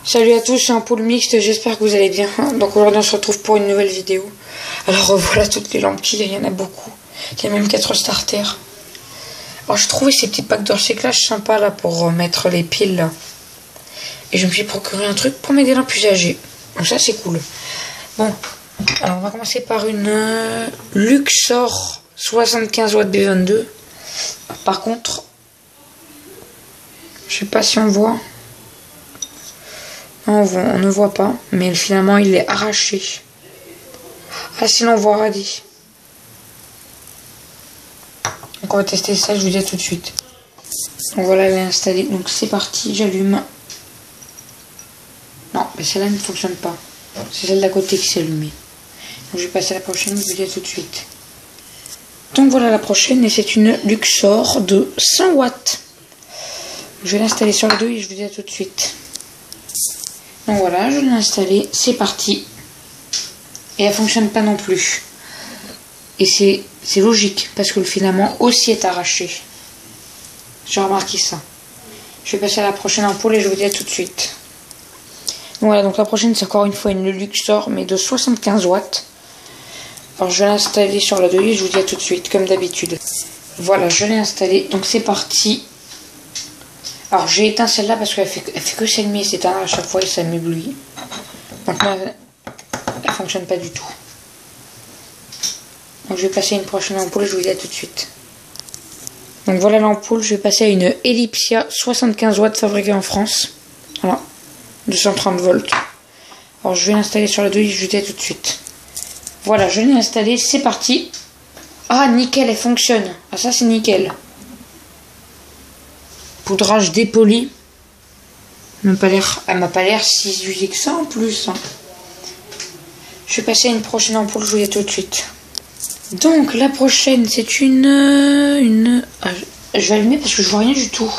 Salut à tous, c'est Ampoule Mixte, j'espère que vous allez bien. Donc aujourd'hui on se retrouve pour une nouvelle vidéo. Alors voilà toutes les lampes qu'il y a, il y en a beaucoup. Il y a même 4 starters. Alors j'ai trouvé ces petits packs de recyclage sympas là pour mettre les piles là. Et je me suis procuré un truc pour m'aider lampes usagées. Donc ça c'est cool. Bon, alors on va commencer par une Luxor 75 watts B22. Par contre, je sais pas si on voit. Non, on ne voit pas, mais finalement il est arraché. Ah, sinon on voit radis. Donc on va tester ça, je vous dis à tout de suite. Donc voilà, elle est installée. Donc c'est parti, j'allume. Non, mais celle-là ne fonctionne pas. C'est celle d'à côté qui s'est allumée. Donc je vais passer à la prochaine, je vous dis à tout de suite. Donc voilà la prochaine, et c'est une Luxor de 100 watts. Je vais l'installer sur le dos et je vous dis à tout de suite. Donc voilà, je l'ai installée, c'est parti. Et elle fonctionne pas non plus. Et c'est logique, parce que le filament aussi est arraché. J'ai remarqué ça. Je vais passer à la prochaine ampoule et je vous dis à tout de suite. Donc voilà, donc la prochaine c'est encore une fois une Luxor, mais de 75 watts. Alors je vais l'installer sur la douille et je vous dis à tout de suite, comme d'habitude. Voilà, je l'ai installée, donc c'est parti. Alors j'ai éteint celle-là parce qu'elle fait que s'allumer et s'éteindre à chaque fois et ça m'éblouit. Donc là, elle fonctionne pas du tout. Donc je vais passer à une prochaine ampoule et je vous dis à tout de suite. Donc voilà l'ampoule, je vais passer à une Ellipsia 75 watts fabriquée en France. Voilà, 230 volts. Alors je vais l'installer sur la douille et je vous dis à tout de suite. Voilà, je l'ai installée, c'est parti. Ah nickel, elle fonctionne. Ah ça c'est nickel. Poudrage dépoli. Elle m'a pas l'air si usée que ça en plus. Je vais passer à une prochaine ampoule, je vous dis tout de suite. Donc la prochaine c'est une... Ah, je vais allumer parce que je vois rien du tout.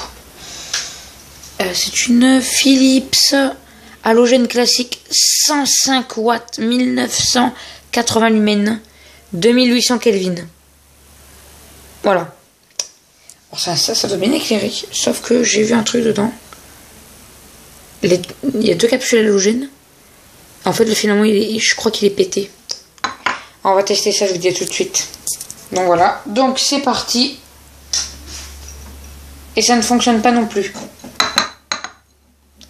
C'est une Philips halogène classique 105 watts 1980 lumens 2800 Kelvin. Voilà. Alors ça doit bien éclairer, sauf que j'ai vu un truc dedans. Il y a 2 capsules halogènes. En fait, le filament, je crois qu'il est pété. Alors, on va tester ça, je vous dis à tout de suite. Donc voilà, donc c'est parti. Et ça ne fonctionne pas non plus.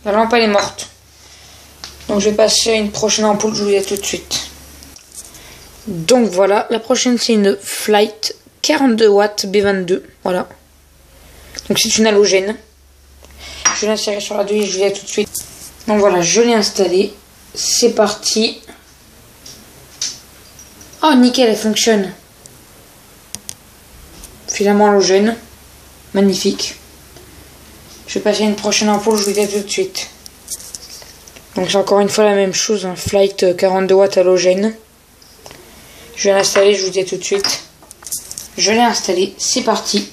La lampe, elle est morte. Donc je vais passer à une prochaine ampoule, je vous dis à tout de suite. Donc voilà, la prochaine c'est une Flight 42 watts B22. Voilà. Donc c'est une halogène. Je vais l'insérer sur la douille et je vous dis à tout de suite. Donc voilà, je l'ai installée. C'est parti. Oh nickel, elle fonctionne. Filament halogène. Magnifique. Je vais passer à une prochaine ampoule, je vous dis à tout de suite. Donc c'est encore une fois la même chose, un Flight 42 watts halogène. Je vais l'installer, je vous dis à tout de suite. Je l'ai installée, c'est parti.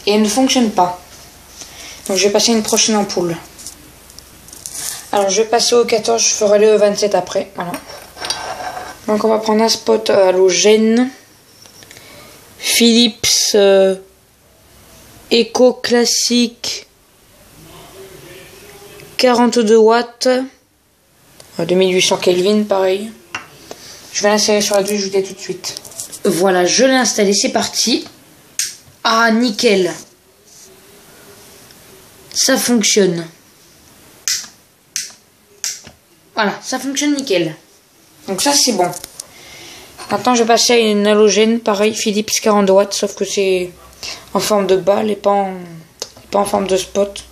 Et elle ne fonctionne pas. Donc je vais passer à une prochaine ampoule. Alors je vais passer au 14, je ferai le 27 après. Voilà. Donc on va prendre un spot halogène. Philips Eco classique 42 watts. 2800 Kelvin pareil. Je vais l'insérer sur la douche, je vous dis tout de suite. Voilà, je l'ai installé, c'est parti. Ah, nickel. Ça fonctionne. Voilà, ça fonctionne nickel. Donc ça, c'est bon. Maintenant, je vais passer à une halogène, pareil, Philips 42 watts, sauf que c'est en forme de balle et pas en forme de spot.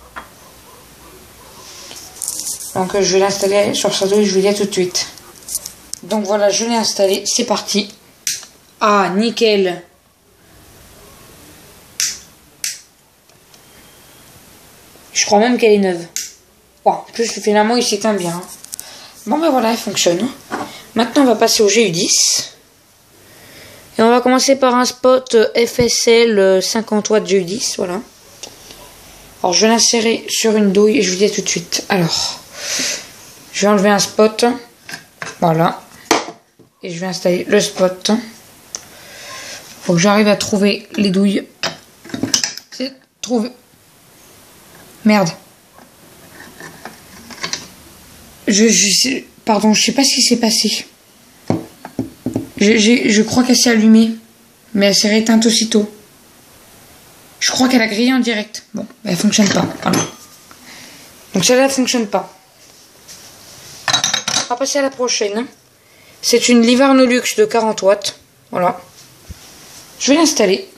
Donc je vais l'installer sur sa douille et je vous dis à tout de suite. Donc voilà, je l'ai installé, c'est parti. Ah, nickel. Je crois même qu'elle est neuve. Bon, en plus, finalement, il s'éteint bien. Bon, ben voilà, elle fonctionne. Maintenant, on va passer au GU10. Et on va commencer par un spot FSL 50 watts GU10, voilà. Alors, je vais l'insérer sur une douille et je vous dis tout de suite. Alors, je vais enlever un spot. Voilà. Et je vais installer le spot. Faut que j'arrive à trouver les douilles. C'est trouvé. Merde. Pardon, je sais pas ce qui s'est passé. Je crois qu'elle s'est allumée, mais elle s'est rééteinte aussitôt. Je crois qu'elle a grillé en direct. Bon, elle fonctionne pas. Voilà. Donc celle-là, elle fonctionne pas. On va passer à la prochaine. C'est une Livarnolux de 40 watts. Voilà. Je vais l'installer.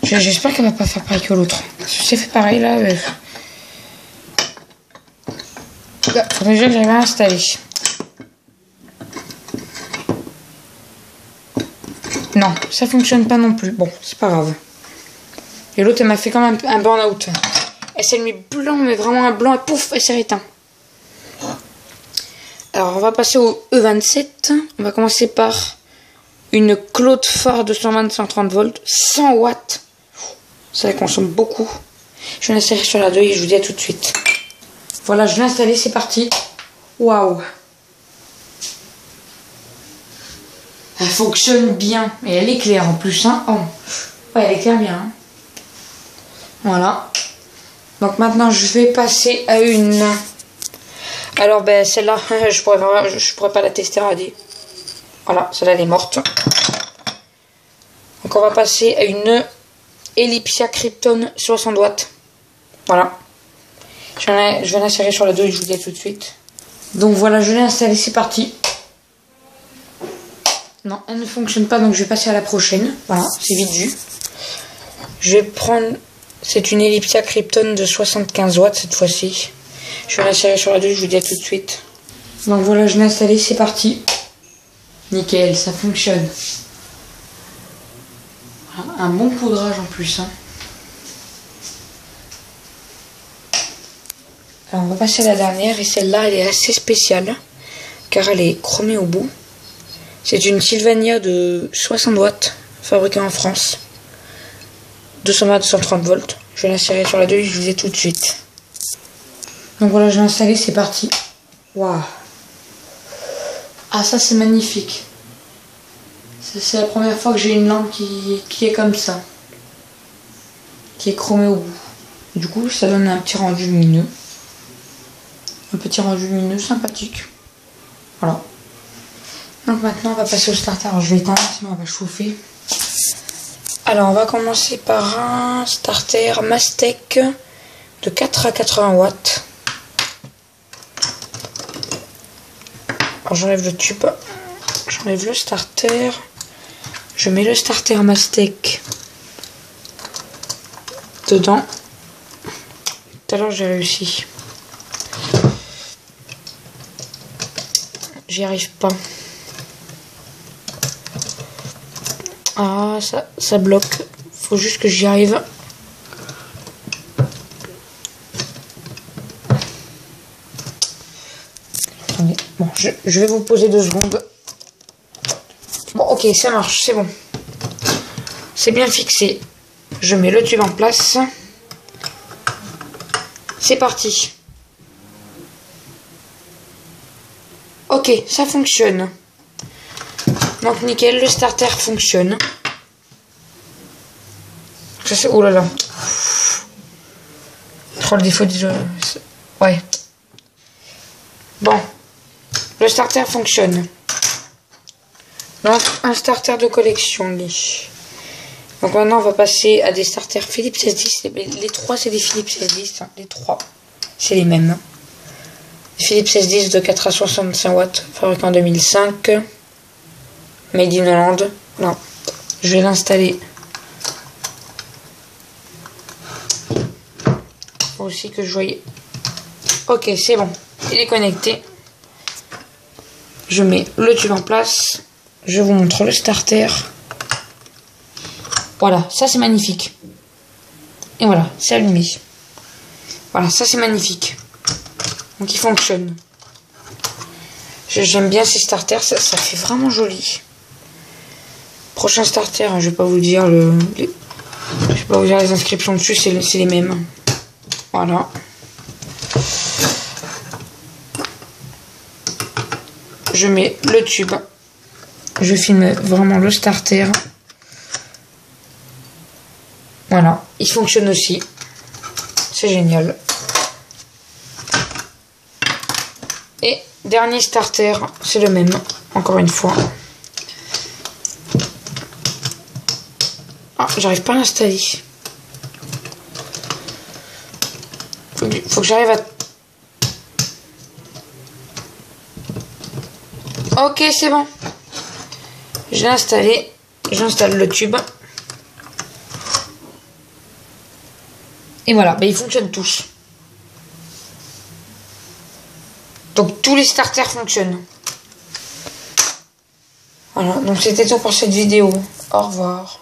J'espère qu'elle va pas faire pareil que l'autre. Si c'est fait pareil là. Faudrait déjà que j'arrive à l'installer. Non, ça fonctionne pas non plus. Bon, c'est pas grave. Et l'autre, elle m'a fait quand même un burn-out. Elle s'est mis blanc, mais vraiment un blanc, et pouf, elle s'est éteinte. Alors, on va passer au E27. On va commencer par une Claude Phare de 120-130 volts, 100 watts. Ça consomme beaucoup. Je vais l'installer sur la 2 et je vous dis à tout de suite. Voilà, je l'ai installé, c'est parti. Waouh! Elle fonctionne bien. Et elle éclaire en plus. Hein. Oh. Ouais, elle éclaire bien. Hein. Voilà. Donc maintenant, je vais passer à une... Alors, ben, celle-là, je pourrais pas la tester à radis. Voilà, celle-là, elle est morte. Donc on va passer à une Ellipsia Krypton 60 watts. Voilà. Je vais l'insérer sur la 2 et je vous dis à tout de suite. Donc voilà, je l'ai installé, c'est parti. Non, elle ne fonctionne pas, donc je vais passer à la prochaine. Voilà, c'est vite vu. Je vais prendre... C'est une Ellipsia Krypton de 75 watts cette fois-ci. Je vais l'insérer sur la 2, je vous dis à tout de suite. Donc voilà, je l'ai installé, c'est parti. Nickel, ça fonctionne. Voilà, un bon poudrage en plus. Hein. Alors on va passer à la dernière, et celle-là, elle est assez spéciale, car elle est chromée au bout. C'est une Sylvania de 60 watts, fabriquée en France. 220-230 volts. Je vais l'insérer sur la 2 et je vous dis tout de suite. Donc voilà, j'ai installé, c'est parti. Waouh. Ah, ça c'est magnifique. C'est la première fois que j'ai une lampe qui est comme ça. Qui est chromée au bout. Du coup, ça donne un petit rendu lumineux. Un petit rendu lumineux sympathique. Voilà. Donc maintenant, on va passer au starter. Alors, je vais éteindre, sinon on va chauffer. Alors, on va commencer par un starter Mastec de 4 à 80 watts. Alors, j'enlève le tube. J'enlève le starter. Je mets le starter Mastec dedans. Tout à l'heure, j'ai réussi. J'y arrive pas. Ah, ça bloque. Faut juste que j'y arrive. Attendez. Bon, je vais vous poser 2 secondes. Bon, ok, ça marche, c'est bon. C'est bien fixé. Je mets le tube en place. C'est parti. Ok, ça fonctionne. Donc nickel, le starter fonctionne. Oh là là. Trop le défaut du jeu. Ouais. Bon. Le starter fonctionne. Donc un starter de collection, lui. Donc maintenant on va passer à des starters Philips S10. Les 3 c'est des Philips S10. Hein. Les 3 c'est les mêmes. Philips S10 de 4 à 65 watts, fabriqué en 2005. Made in Hollande. Non. Je vais l'installer. Faut aussi que je voyais. Ok, c'est bon. Il est connecté. Je mets le tube en place. Je vous montre le starter. Voilà, ça c'est magnifique. Et voilà, c'est allumé. Voilà, ça c'est magnifique. Donc il fonctionne. J'aime bien ces starters, ça fait vraiment joli. Prochain starter, je vais pas vous dire je vais pas vous dire les inscriptions dessus, c'est les mêmes. Voilà. Je mets le tube. Je filme vraiment le starter. Voilà, il fonctionne aussi. C'est génial. Dernier starter, c'est le même, encore une fois. Ah, j'arrive pas à l'installer. Faut que j'arrive à... Ok, c'est bon. J'ai installé. J'installe le tube. Et voilà, bah, ils fonctionnent tous. Donc tous les starters fonctionnent. Voilà, donc c'était tout pour cette vidéo. Au revoir.